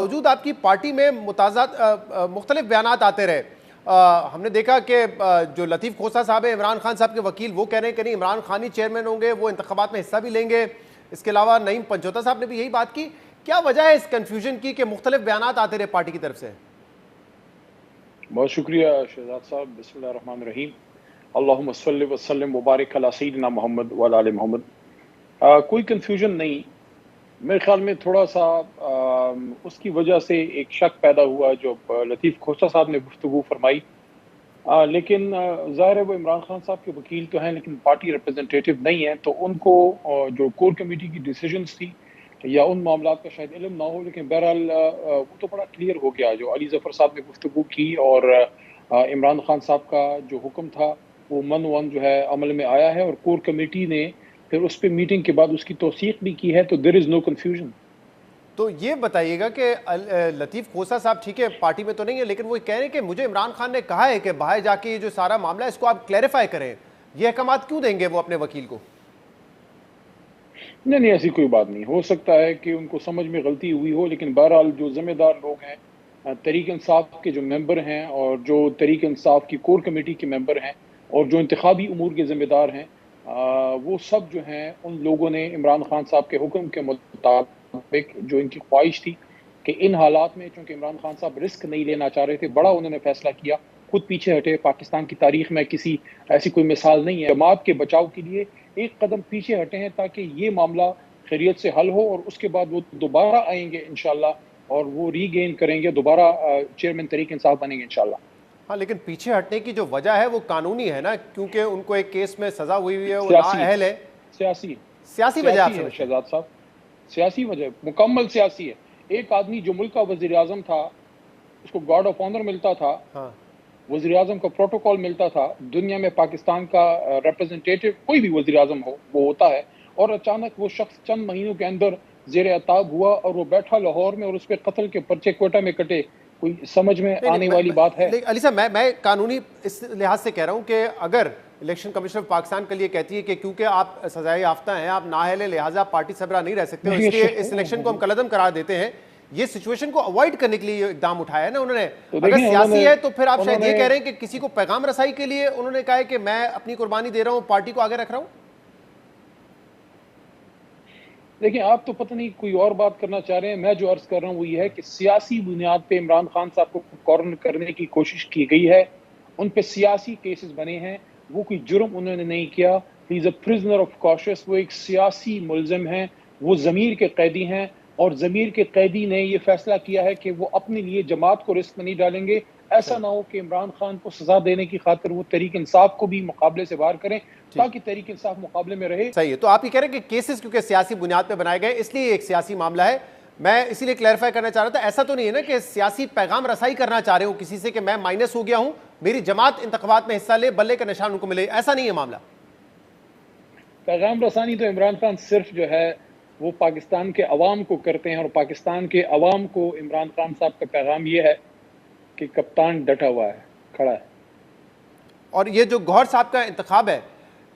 باوجود آپ کی پارٹی میں مختلف بیانات آتے رہے. ہم نے دیکھا کہ جو لطیف کھوسہ صاحب ہیں، عمران خان صاحب کے وکیل، وہ کہہ رہے ہیں کہ نہیں، عمران خان ہی چیئرمین ہوں گے، وہ انتخابات میں حصہ بھی لیں گے. اس کے علاوہ نعیم پنجوتا صاحب نے بھی یہی بات کی. کیا وجہ ہے اس کنفیوژن کی کہ مختلف بیانات آتے رہے پارٹی کی طرف سے؟ بہت شکریہ شہزاد صاحب. بسم اللہ الرحمن الرحیم. اللہم صلی وسلم مبارک علی سیدنا محمد وعلی آل محمد. کوئی کنفیوژن نہیں. میرے خیال میں تھوڑا سا اس کی وجہ سے ایک شک پیدا ہوا جو لطیف کھوسہ صاحب نے گفتگو فرمائی. لیکن ظاہر ہے وہ عمران خان صاحب کے وکیل تو ہیں لیکن پارٹی ریپرزنٹیٹیو نہیں ہیں، تو ان کو جو کور کمیٹی کی ڈیسیجنز تھی یا ان معاملات کا شاید علم نہ ہو، لیکن بہرحال وہ تو بڑا کلیئر ہو گیا. جو علی ظفر صاحب نے گفتگو کی اور عمران خان صاحب کا جو حکم تھا وہ من جو ہے عمل میں آیا ہے، اور کور کمیٹی نے پھر اس پہ میٹنگ کے بعد اس کی توثیق بھی کی ہے. تو دیر از نو کنفیوژن. تو یہ بتائیے گا کہ لطیف کھوسہ صاحب ٹھیک ہے پارٹی میں تو نہیں ہے، لیکن وہ کہہ رہے ہیں کہ مجھے عمران خان نے کہا ہے کہ باہر جا کے یہ جو سارا معاملہ ہے اس کو آپ کلیریفائی کریں. یہ احکامات کیوں دیں گے وہ اپنے وکیل کو؟ نہیں، ایسی کوئی بات نہیں. ہو سکتا ہے کہ ان کو سمجھ میں غلطی ہوئی ہو، لیکن بہرحال جو ذمہ دار لوگ ہیں، تحریک انصاف کے جو ممبر ہیں اور جو تحریک انصاف کی کور کمیٹی کے ممبر ہیں اور جو انتخابی امور کے ذمہ دار ہیں، وہ سب جو ہیں ان لوگوں نے عمران خان صاحب کے حکم کے مطابق جو ان کی خواہش تھی کہ ان حالات میں چونکہ عمران خان صاحب رسک نہیں لینا چاہ رہے تھے، بڑا انہوں نے فیصلہ کیا، خود پیچھے ہٹے. پاکستان کی تاریخ میں کسی ایسی کوئی مثال نہیں ہے. جماعت کے بچاؤ کے لیے ایک قدم پیچھے ہٹے ہیں تاکہ یہ معاملہ خیریت سے حل ہو، اور اس کے بعد وہ دوبارہ آئیں گے انشاءاللہ اور وہ ری گین کریں گے، دوبارہ چیئرمین تحریک انصاف بنیں گے انشاءاللہ. ہاں، لیکن پیچھے ہٹنے کی جو وجہ ہے وہ قانونی ہے نا، کیونکہ ان کو ایک کیس میں سزا ہوئی ہے، وہ نااہل ہے. سیاسی وجہ آپ ہے سمجھتے ہیں؟ شہزاد صاحب، سیاسی وجہ، مکمل سیاسی ہے. ایک آدمی جو ملک کا وزیر اعظم تھا، اس کو گارڈ آف آنر ملتا تھا، وزیر اعظم کا پروٹوکول ملتا تھا. دنیا میں پاکستان کا ریپرزنٹیٹیو کوئی بھی وزیر اعظم ہو وہ ہوتا ہے، اور اچانک وہ شخص چند مہینوں کے اندر زیر عتاب ہوا اور وہ بیٹھا لاہور میں اور اس پہ قتل کے پرچے کوئٹہ میں کٹے. کوئی سمجھ میں آنے والی بات ہے؟ علی صاحب، میں قانونی اس لحاظ سے کہہ رہا ہوں کہ اگر الیکشن کمیشن آف پاکستان کے لیے کہتی ہے کہ کیونکہ آپ سزائے یافتہ ہیں، آپ نااہل ہیں، لہٰذا پارٹی سربراہ نہیں رہ سکتے، اس لیے اس الیکشن کو ہم کالعدم قرار دیتے ہیں، یہ سچویشن کو اوائڈ کرنے کے لیے یہ اقدام اٹھایا ہے نا انہوں نے. اگر سیاسی ہے تو پھر آپ شاید یہ کہہ رہے ہیں کہ کسی کو پیغام رسائی کے لیے انہوں نے کہا ہے کہ میں اپنی قربانی دے رہا ہوں، پارٹی کو آگے رکھ رہا ہوں. دیکھیں، آپ تو پتہ نہیں کوئی اور بات کرنا چاہ رہے ہیں. میں جو عرض کر رہا ہوں وہ یہ ہے کہ سیاسی بنیاد پہ عمران خان صاحب کو کارنر کرنے کی کوشش کی گئی ہے. ان پہ سیاسی کیسز بنے ہیں. وہ کوئی جرم انہوں نے نہیں کیا. ہی از اے پرزنر آف کاشس. وہ ایک سیاسی ملزم ہیں. وہ ضمیر کے قیدی ہیں، اور ضمیر کے قیدی نے یہ فیصلہ کیا ہے کہ وہ اپنے لیے جماعت کو رسک میں نہیں ڈالیں گے. ایسا نہ ہو کہ عمران خان کو سزا دینے کی خاطر وہ تحریک انصاف کو بھی مقابلے سے باہر کریں، تاکہ تحریک انصاف مقابلے میں رہے. صحیح ہے. تو آپ یہ کہہ رہے ہیں کہ کیسز کیونکہ سیاسی بنیاد پہ بنائے گئے اس لیے ایک سیاسی معاملہ ہے. میں اسی لیے کلیریفائی کرنا چاہ رہا تھا، ایسا تو نہیں ہے نا کہ سیاسی پیغام رسائی کرنا چاہ رہے ہوں کسی سے کہ میں مائنس ہو گیا ہوں، میری جماعت انتخابات میں حصہ لے، بلے کا نشان ان کو ملے، ایسا نہیں ہے معاملہ؟ پیغام رسانی تو عمران خان صرف جو ہے وہ پاکستان کے عوام کو کرتے ہیں، اور پاکستان کے عوام کو عمران خان صاحب کا پیغام یہ ہے کہ کپتان ڈٹا ہوا ہے، کھڑا ہے. اور یہ جو گوہر صاحب کا انتخاب ہے،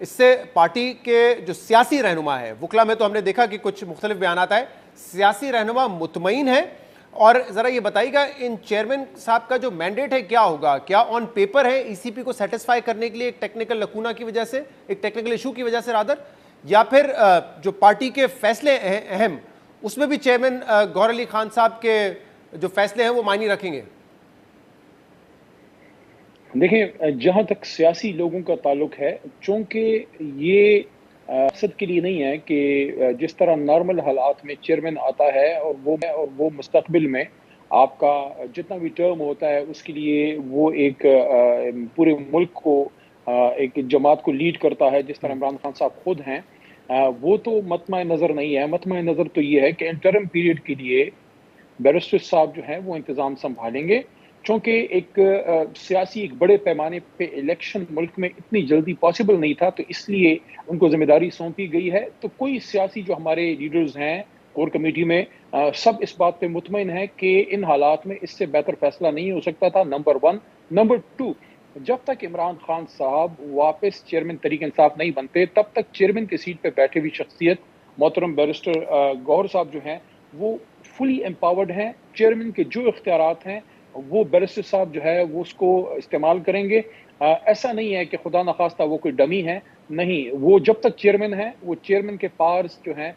اس سے پارٹی کے جو سیاسی رہنما ہے، وکلا میں تو ہم نے دیکھا کہ کچھ مختلف بیانات آئے، سیاسی رہنما مطمئن ہے. اور ذرا یہ بتائیے گا ان چیئرمین صاحب کا جو مینڈیٹ ہے کیا ہوگا؟ کیا آن پیپر ہے ای سی پی کو سیٹسفائی کرنے کے لیے ایک ٹیکنیکل لکونہ کی وجہ سے، ایک ٹیکنیکل ایشو کی وجہ سے رادر، یا پھر جو پارٹی کے فیصلے اہم اس میں بھی چیئرمین گوہر علی خان صاحب کے جو فیصلے ہیں وہ معنی رکھیں گے؟ دیکھیں، جہاں تک سیاسی لوگوں کا تعلق ہے، چونکہ یہ مقصد کے لیے نہیں ہے کہ جس طرح نارمل حالات میں چیئرمین آتا ہے اور وہ مستقبل میں آپ کا جتنا بھی ٹرم ہوتا ہے اس کے لیے وہ ایک پورے ملک کو ایک جماعت کو لیڈ کرتا ہے جس طرح عمران خان صاحب خود ہیں. وہ تو مطمع نظر نہیں ہے. مطمع نظر تو یہ ہے کہ انٹرم پیریڈ کے لیے بیرسٹر صاحب جو ہیں وہ انتظام سنبھالیں گے، چونکہ ایک سیاسی ایک بڑے پیمانے پہ الیکشن ملک میں اتنی جلدی پاسبل نہیں تھا، تو اس لیے ان کو ذمہ داری سونپی گئی ہے. تو کوئی سیاسی جو ہمارے لیڈرز ہیں کور کمیٹی میں، سب اس بات پہ مطمئن ہیں کہ ان حالات میں اس سے بہتر فیصلہ نہیں ہو سکتا تھا. نمبر 1. نمبر 2، جب تک عمران خان صاحب واپس چیئرمین تحریک انصاف نہیں بنتے، تب تک چیئرمین کی سیٹ پہ بیٹھے ہوئی شخصیت محترم بیرسٹر گوہر صاحب جو ہیں وہ فلی امپاورڈ ہیں. چیئرمین کے جو اختیارات ہیں وہ بیرسٹر صاحب جو ہے وہ اس کو استعمال کریں گے. ایسا نہیں ہے کہ خدا نخواستہ وہ کوئی ڈمی ہے, نہیں, وہ جب تک چیئرمین ہیں وہ چیئرمین کے پاورز جو ہیں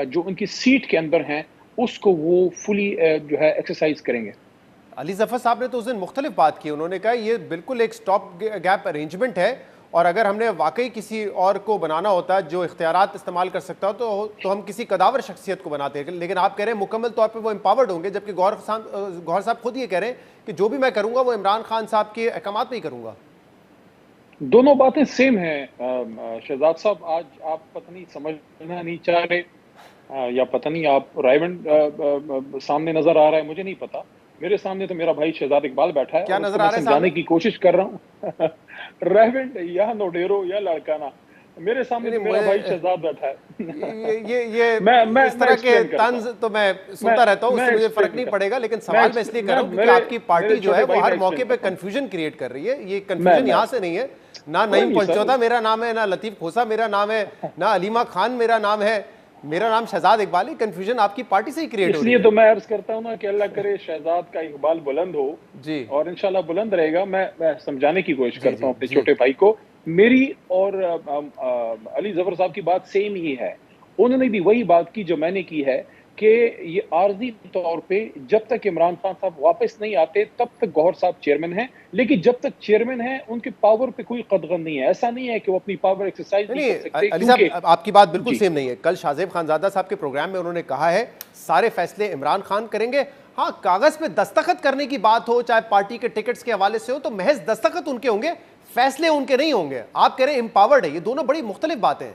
جو ان کی سیٹ کے اندر ہیں اس کو وہ فلی جو ہے ایکسرسائز کریں گے. علی ظفر صاحب نے تو اس دن مختلف بات کی, انہوں نے کہا یہ بالکل ایک سٹاپ گیپ ارینجمنٹ ہے, اور اگر ہم نے واقعی کسی اور کو بنانا ہوتا جو اختیارات استعمال کر سکتا ہو تو ہم کسی قداور شخصیت کو بناتے ہیں, لیکن آپ کہہ رہے ہیں مکمل طور پہ وہ امپاورڈ ہوں گے, جبکہ گوہر صاحب خود یہ کہہ رہے ہیں کہ جو بھی میں کروں گا وہ عمران خان صاحب کے احکامات میں ہی کروں گا. دونوں باتیں سیم ہیں شہزاد صاحب. آج آپ پتہ نہیں سمجھنا نہیں چاہ رہے یا پتہ نہیں آپ رائیونڈ سامنے نظر آ رہا ہے, مجھے نہیں پتا. میرے سامنے تو میرا بھائی شہزاد اقبال بیٹھا ہے, کیا نظر آ رہا ہے سمجھانے کی کوشش کر رہا ہوں. رائیونڈ یا نوڈیرو یا لڑکانہ, میرے سامنے تو میرا بھائی شہزاد بیٹھا ہے. یہ اس طرح کے طنز تو میں سنتا رہتا ہوں, اس سے مجھے فرق نہیں پڑے گا, لیکن سوال میں اس لیے کر رہا ہوں کیونکہ آپ کی پارٹی جو ہے وہ ہر موقع پہ کنفیوژن کریٹ کر رہی ہے. یہ کنفیوژن یہاں سے نہیں ہے, نہ نعیم پنچوتا میرا نام ہے, نہ لطیف کھوسا میرا نام ہے, نہ علیمہ خان میرا نام ہے, میرا نام شہزاد اقبال ہے. کنفیوژن آپ کی پارٹی سے ہی کریٹ ہو رہی ہے. اس لیے تو میں عرض کرتا ہوں نا کہ اللہ کرے شہزاد کا اقبال بلند ہو جی, اور انشاءاللہ بلند رہے گا. میں سمجھانے کی کوشش کرتا ہوں اپنے چھوٹے بھائی کو. میری اور علی ظفر صاحب کی بات سیم ہی ہے. انہوں نے بھی وہی بات کی جو میں نے کی ہے کہ یہ عارضی طور پہ جب تک عمران خان صاحب واپس نہیں آتے تب تک گوہر صاحب چیئرمین ہیں, لیکن جب تک چیئرمین ہیں ان کے پاور پہ کوئی قدغن نہیں ہے. ایسا نہیں ہے کہ وہ اپنی پاور ایکسرسائز نہیں کر سکتے. علی صاحب آپ کی بات بالکل سیم نہیں ہے. کل شاہ زیب خانزادہ صاحب کے پروگرام میں انہوں نے کہا ہے سارے فیصلے عمران خان کریں گے. ہاں, کاغذ پہ دستخط کرنے کی بات ہو, چاہے پارٹی کے ٹکٹس کے حوالے سے ہو, تو محض دستخط ان کے ہوں گے, فیصلے ان کے نہیں ہوں گے. آپ کہہ رہے ہیں امپاورڈ ہے, یہ دونوں بڑی مختلف باتیں ہیں.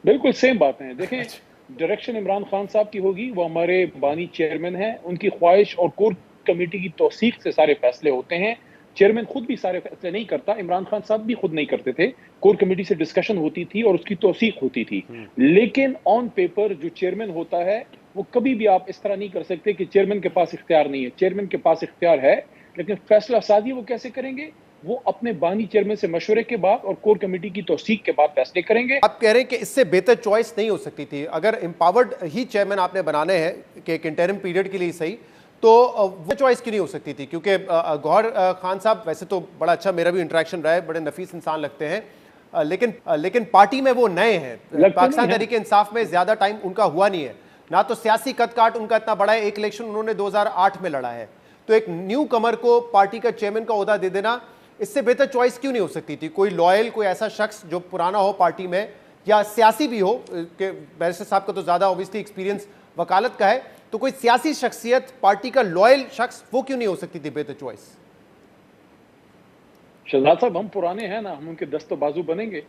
بالکل سیم باتیں ہیں. دیکھیں, ڈائریکشن عمران خان صاحب کی ہوگی, وہ ہمارے بانی چیئرمین ہیں, ان کی خواہش اور کور کمیٹی کی توثیق سے سارے فیصلے ہوتے ہیں. چیئرمین خود بھی سارے فیصلے نہیں کرتا, عمران خان صاحب بھی خود نہیں کرتے تھے. کور کمیٹی سے ڈسکشن ہوتی تھی اور اس کی توثیق ہوتی تھی. لیکن آن پیپر جو چیئرمین ہوتا ہے وہ کبھی بھی آپ اس طرح نہیں کر سکتے کہ چیئرمین کے پاس اختیار نہیں ہے. چیئرمین کے پاس اختیار ہے, لیکن فیصلہ سازی وہ کیسے کریں گے؟ وہ اپنے بانی چیئرمین سے مشورے کے بعد اور کور کمیٹی کی توثیق کے بعد فیصلے کریں گے. آپ کہہ رہے ہیں کہ اس سے بہتر چوائس نہیں ہو سکتی تھی. اگر امپاورڈ ہی چیئرمین آپ نے بنانے ہیں کہ ایک انٹرم پیریڈ کے لیے صحیح, تو وہ چوائس کیوں نہیں ہو سکتی تھی؟ کیونکہ گوہر خان صاحب ویسے تو بڑا اچھا, میرا بھی انٹریکشن رہا ہے, بڑے نفیس انسان لگتے ہیں, لیکن پارٹی میں وہ نئے ہیں. پاکستان تحریک انصاف میں زیادہ ٹائم ان کا ہوا نہیں ہے, نہ تو سیاسی قد کاٹ ان کا اتنا بڑا ہے. ایک الیکشن انہوں نے 2008 میں لڑا ہے, تو ایک نیو کمر کو پارٹی کا چیئرمین کا عہدہ دے دینا, اس سے بہتر چوائس کیوں نہیں ہو سکتی تھی؟ کوئی لائل, کوئی ایسا شخص جو پرانا ہو پارٹی میں یا سیاسی بھی ہو, کہ بیرسٹر صاحب کا تو زیادہ اوبویسلی ایکسپیرینس وکالت کا ہے, تو کوئی سیاسی شخصیت, پارٹی کا لائل شخص, وہ کیوں نہیں ہو سکتی تھی بہتر چوائس؟ شہزاد صاحب, ہم پرانے ہیں نا, ہم ان کے دست و بازو بنیں گے.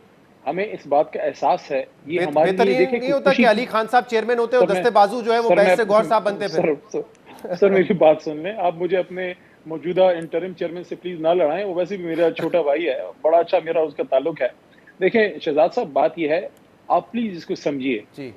ہمیں اس بات کا احساس ہے. یہ ہمارے لیے دیکھیں نہیں ہوتا کہ علی خان صاحب چیئرمین ہوتے اور دستے بازو جو ہے وہ بیرسٹر گوہر صاحب بنتے. پھر سر میری بات سن لیں, آپ مجھے اپنے موجودہ انٹرم چیئرمین سے پلیز نہ لڑائیں, وہ ویسے بھی میرا چھوٹا بھائی ہے, بڑا اچھا میرا اس کا تعلق ہے. دیکھیں شہزاد صاحب, بات یہ ہے, آپ پلیز اس کو سمجھیے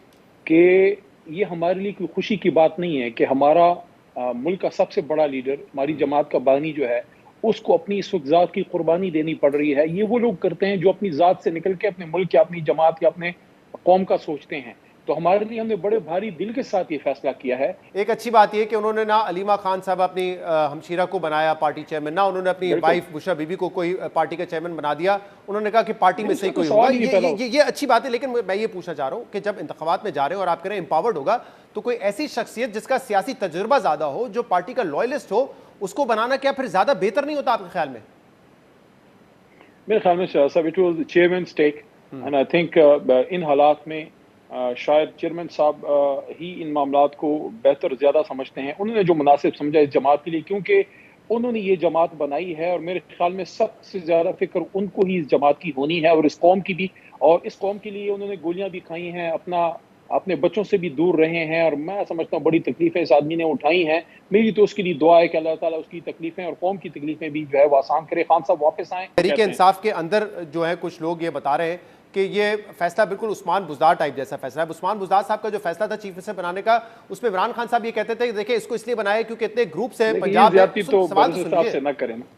کہ یہ ہمارے لیے کوئی خوشی کی بات نہیں ہے کہ ہمارا ملک کا سب سے بڑا لیڈر, ہماری جماعت کا بانی جو ہے, اس کو اپنی اس وقت ذات کی قربانی دینی پڑ رہی ہے. یہ وہ لوگ کرتے ہیں جو اپنی ذات سے نکل کے اپنے ملک یا اپنی جماعت یا اپنے قوم کا سوچتے ہیں. تو ہمارے لیے ہم نے بڑے بھاری دل کے ساتھ یہ فیصلہ کیا ہے. ایک اچھی بات یہ کہ انہوں نے نہ علیمہ خان صاحب اپنی ہمشیرہ کو بنایا پارٹی چیئرمین, نہ انہوں نے اپنی وائف بشرا بی بی کو کوئی پارٹی کا چیئرمین بنا دیا. انہوں نے کہا کہ پارٹی میں سے کوئی ہوگا. یہ اچھی بات ہے, لیکن میں یہ پوچھنا چاہ رہا ہوں کہ جب انتخابات میں جا رہے ہیں اور آپ کہہ رہے ہیں امپاورڈ ہوگا, تو کوئی ایسی شخصیت جس کا سیاسی تجربہ زیادہ ہو, جو پارٹی کا لائلسٹ ہو, اس کو بنانا کیا پھر زیادہ بہتر نہیں ہوتا آپ کے خیال میں؟ میرے خیال میں صاحب it was chairman take, and I think in حالات میں شاید چیئرمین صاحب ہی ان معاملات کو بہتر زیادہ سمجھتے ہیں. انہوں نے جو مناسب سمجھا اس جماعت کے لیے, کیونکہ انہوں نے یہ جماعت بنائی ہے, اور میرے خیال میں سب سے زیادہ فکر ان کو ہی اس جماعت کی ہونی ہے, اور اس قوم کی بھی. اور اس قوم کے لیے انہوں نے گولیاں بھی کھائی ہیں, اپنے بچوں سے بھی دور رہے ہیں, اور میں سمجھتا ہوں بڑی تکلیفیں اس آدمی نے اٹھائی ہیں. میری تو اس کے لیے دعا ہے کہ اللہ تعالیٰ اس کی تکلیفیں اور قوم کی تکلیفیں بھی جو ہے وہ آسان کرے. خان صاحب واپس آئیں. تحریک انصاف کے اندر جو ہے کچھ لوگ یہ بتا رہے ہیں کہ یہ فیصلہ بالکل عثمان بزدار ٹائپ جیسا فیصلہ ہے. عثمان بزدار صاحب کا جو فیصلہ تھا چیف منسٹر بنانے کا, اس میں عمران خان صاحب یہ کہتے تھے کہ دیکھیں اس کو اس لیے بنایا کیونکہ اتنے گروپس ہیں پنجاب میں.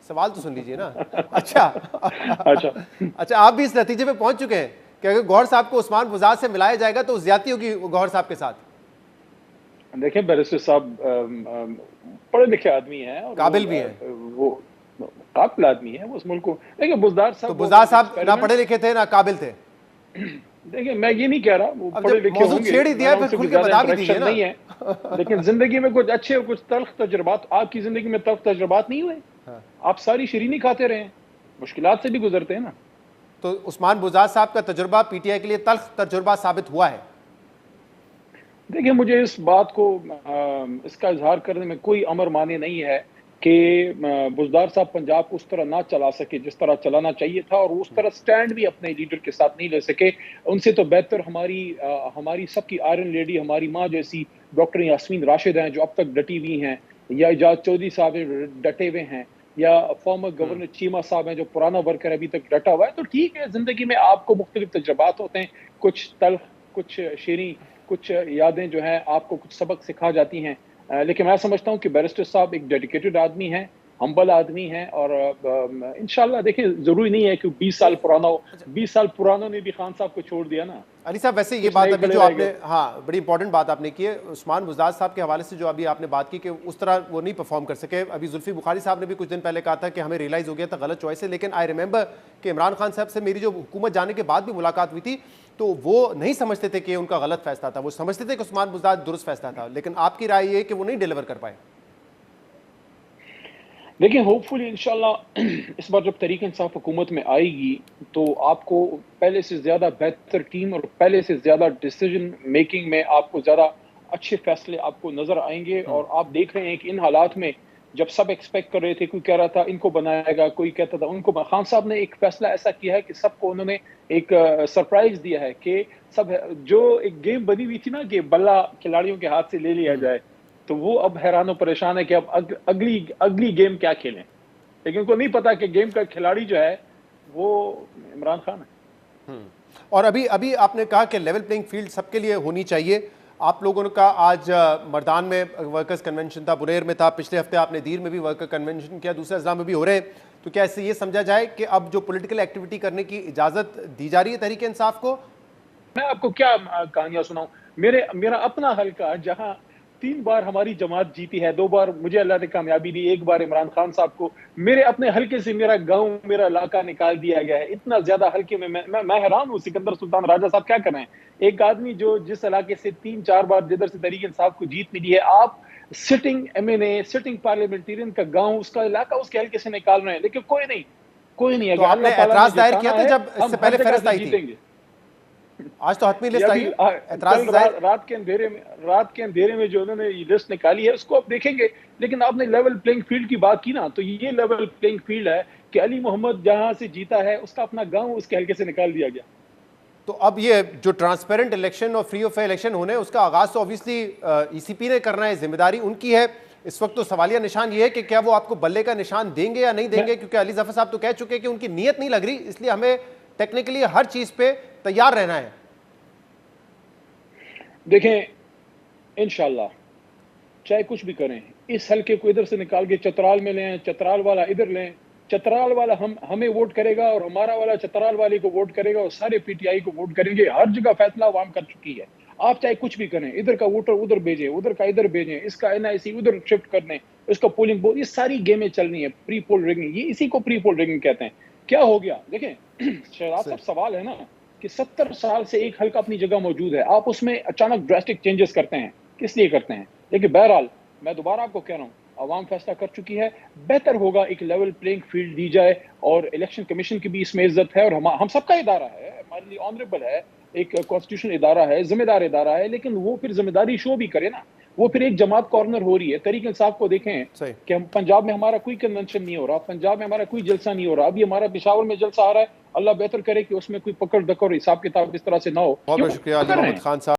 سوال تو سن لیجیے نا. اچھا, آپ بھی اس نتیجے پہ پہنچ چکے ہیں کہ اگر گوہر صاحب کو عثمان بزدار سے ملایا جائے گا تو زیادتی ہوگی گوہر صاحب کے ساتھ؟ دیکھیں بیرسٹر صاحب پڑھے لکھے آدمی ہیں اور قابل بھی ہیں، وہ قابل آدمی ہے، وہ اس ملک کو دیکھیں بزدار تو صاحب بزدار صاحب نہ پڑھے لکھے تھے نہ قابل تھے. دیکھیں میں یہ نہیں کہہ رہا وہ اب پڑھے جب لکھے موضوع ہوں گے، چھیڑ ہی دیا ہے ان پھر سے کھل کوئی کے زیادہ بتا بھی دیجیے انٹریکشن نا. نہیں ہے، لیکن زندگی میں کچھ اچھے اور کچھ تلخ تجربات آپ کی زندگی میں تلخ تجربات نہیں ہوئے؟ آپ ساری شیرینی کھاتے رہے ہیں، مشکلات سے بھی گزرتے ہیں نا. تو عثمان بزدار صاحب کا تجربہ پی ٹی آئی کے لیے تلخ تجربہ ثابت ہوا ہے. دیکھیں مجھے اس بات کو اس کا اظہار کرنے میں کوئی امر مانے نہیں ہے کہ بزدار صاحب پنجاب کو اس طرح نہ چلا سکے جس طرح چلانا چاہیے تھا، اور اس طرح سٹینڈ بھی اپنے لیڈر کے ساتھ نہیں لے سکے. ان سے تو بہتر ہماری سب کی آئرن لیڈی، ہماری ماں جیسی ڈاکٹر یاسمین راشد ہیں جو اب تک ڈٹی ہوئی ہیں، یا اعجاز چودھری صاحب ڈٹے ہوئے ہیں، یا فارمر گورنر چیمہ صاحب ہیں جو پرانا ورکر ابھی تک ڈٹا ہوا ہے. تو ٹھیک ہے، زندگی میں آپ کو مختلف تجربات ہوتے ہیں، کچھ تلخ، کچھ شیریں، کچھ یادیں جو ہیں آپ کو کچھ سبق سکھا جاتی ہیں. لیکن میں سمجھتا ہوں کہ بیرسٹر صاحب ایک ڈیڈیکیٹڈ آدمی ہیں، ہمبل آدمی ہیں، اور انشاءاللہ دیکھیں ضروری نہیں ہے کہ 20 سال پرانا ہو. 20 سال پرانوں نے بھی خان صاحب کو چھوڑ دیا نا. علی صاحب ویسے یہ کچھ بات نئے ابھی کھڑے جو رہ آپ نے گئے. ہاں بڑی امپورٹنٹ بات آپ نے کی ہے عثمان بزدار صاحب کے حوالے سے، جو ابھی آپ نے بات کی کہ اس طرح وہ نہیں پرفارم کر سکے. ابھی زلفی بخاری صاحب نے بھی کچھ دن پہلے کہا تھا کہ ہمیں ریئلائز ہو گیا تھا غلط چوائس ہے، لیکن آئی ریممبر کہ عمران خان صاحب سے میری جو حکومت جانے کے بعد بھی ملاقات ہوئی تھی تو وہ نہیں سمجھتے تھے کہ ان کا غلط فیصلہ تھا، وہ سمجھتے تھے کہ عثمان بزدار درست فیصلہ تھا. لیکن آپ کی رائے یہ ہے کہ وہ نہیں ڈیلیور کر پائے. دیکھیں ہوپ فلی انشاءاللہ اس بار جب تحریک انصاف حکومت میں آئے گی تو آپ کو پہلے سے زیادہ بہتر ٹیم اور پہلے سے زیادہ ڈیسیجن میکنگ میں آپ کو زیادہ اچھے فیصلے آپ کو نظر آئیں گے. اور آپ دیکھ رہے ہیں کہ ان حالات میں جب سب ایکسپیکٹ کر رہے تھے، کوئی کہہ رہا تھا ان کو بنائے گا، کوئی کہتا تھا ان کو، خان صاحب نے ایک فیصلہ ایسا کیا ہے کہ سب کو انہوں نے ایک سرپرائز دیا ہے کہ سب جو ایک گیم بنی ہوئی تھی نا کہ بلہ کھلاڑیوں کے ہاتھ سے لے لیا جائے، تو وہ اب حیران و پریشان ہے کہ اب اگلی گیم کیا کھیلیں. لیکن ان کو نہیں پتا کہ گیم کا کھلاڑی جو ہے وہ عمران خان ہے. اور ابھی آپ نے کہا کہ لیول پلینگ فیلڈ سب کے لیے ہونی چاہیے. آپ لوگوں کا آج مردان میں ورکرز کنونشن تھا، بریر میں تھا، پچھلے ہفتے آپ نے دیر میں بھی ورکر کنونشن کیا، دوسرے اضلاع میں بھی ہو رہے ہیں. تو کیا اس سے یہ سمجھا جائے کہ اب جو پولیٹیکل ایکٹیویٹی کرنے کی اجازت دی جا رہی ہے تحریک انصاف کو؟ میں آپ کو کیا کہانیاں سناؤں. میرا اپنا حلقہ جہاں 3 بار ہماری جماعت جیتی ہے، 2 بار مجھے اللہ نے کامیابی دی، 1 بار عمران خان صاحب کو، میرے اپنے حلقے سے میرا گاؤں، میرا علاقہ نکال دیا گیا ہے. اتنا زیادہ حلقے میں حیران ہوں. سکندر سلطان راجہ صاحب کیا کر رہے ہیں؟ ایک آدمی جو جس علاقے سے 3-4 بار جدھر سے تحریک انصاف کو جیت ملی ہے، آپ سٹنگ ایم این اے، سٹنگ پارلیمنٹیرین کا گاؤں، اس کا علاقہ اس کے حلقے سے نکال رہے ہیں. لیکن کوئی نہیں. تو اگر آپ نے اللہ تعالیٰ اعتراض نے دائر کیا جتانا تھا ہے جب اس ہم سے ہر پہلے جگہ فہرست سے آئی تھی؟ جیتیں گے. آج تو حتمی لسٹ آئی ہے اعتراض کل ظاہر. رات کے اندھیرے میں جو انہوں نے یہ لسٹ نکالی ہے اس کو آپ دیکھیں گے. لیکن آپ نے لیول پلینگ فیلڈ کی بات کی نا، تو یہ لیول پلینگ فیلڈ ہے کہ علی محمد جہاں سے جیتا ہے اس کا اپنا گاؤں اس کے حلقے سے نکال دیا گیا. تو اب یہ جو ٹرانسپیرنٹ الیکشن اور فری اور فیئر الیکشن ہونے، اس کا آغاز تو اوبیسلی ای سی پی نے کرنا ہے، ذمہ داری ان کی ہے. اس وقت تو سوالیہ نشان یہ ہے کہ کیا وہ آپ کو بلے کا نشان دیں گے یا نہیں دیں گے، کیونکہ علی ظفر صاحب تو کہہ چکے کہ ان کی نیت نہیں لگ رہی، اس لیے ہمیں ٹیکنیکلی ہر چیز پہ تیار رہنا ہے. دیکھیں انشاءاللہ چاہے کچھ بھی کریں، اس حلقے کو ادھر سے نکال کے چترال میں لیں، چترال والا ادھر لیں، چترال والا ہمیں ووٹ کرے گا اور ہمارا والا چترال والے کو ووٹ کرے گا اور سارے پی ٹی آئی کو ووٹ کریں گے. ہر جگہ فیصلہ عوام کر چکی ہے. آپ چاہے کچھ بھی کریں، ادھر کا ووٹر ادھر بھیجیں، ادھر کا ادھر بھیجیں، اس کا این آئی سی ادھر شفٹ کر دیں، اس کا پولنگ بوتھ، یہ ساری گیمیں چل رہی ہیں. پری پول ریگنگ، یہ اسی کو پری پول ریگنگ کہتے ہیں. کیا ہو گیا؟ دیکھیں شہزاد صاحب سوال ہے نا کہ 70 سال سے ایک حلقہ اپنی جگہ موجود ہے، آپ اس میں اچانک ڈراسٹک چینجز کرتے ہیں، کس لیے کرتے ہیں؟ لیکن بہرحال میں دوبارہ آپ کو کہہ رہا ہوں، عوام فیصلہ کر چکی ہے. بہتر ہوگا ایک لیول پلینگ فیلڈ دی جائے، اور الیکشن کمیشن کی بھی اس میں عزت ہے، اور ہم سب کا ادارہ ہے، ہمارے لیے آنریبل ہے، ایک کانسٹیٹیوشن ادارہ ہے، ذمہ دار ادارہ ہے. لیکن وہ پھر ذمہ داری شو بھی کرے نا. وہ پھر ایک جماعت کارنر ہو رہی ہے. تحریک انصاف کو دیکھیں کہ ہم پنجاب میں ہمارا کوئی کنونشن نہیں ہو رہا، پنجاب میں ہمارا کوئی جلسہ نہیں ہو رہا. ابھی ہمارا پشاور میں جلسہ آ رہا ہے، اللہ بہتر کرے کہ اس میں کوئی پکڑ دکڑ حساب کتاب اس طرح سے نہ ہو. بہت بہت شکریہ علی محمد خان صاحب.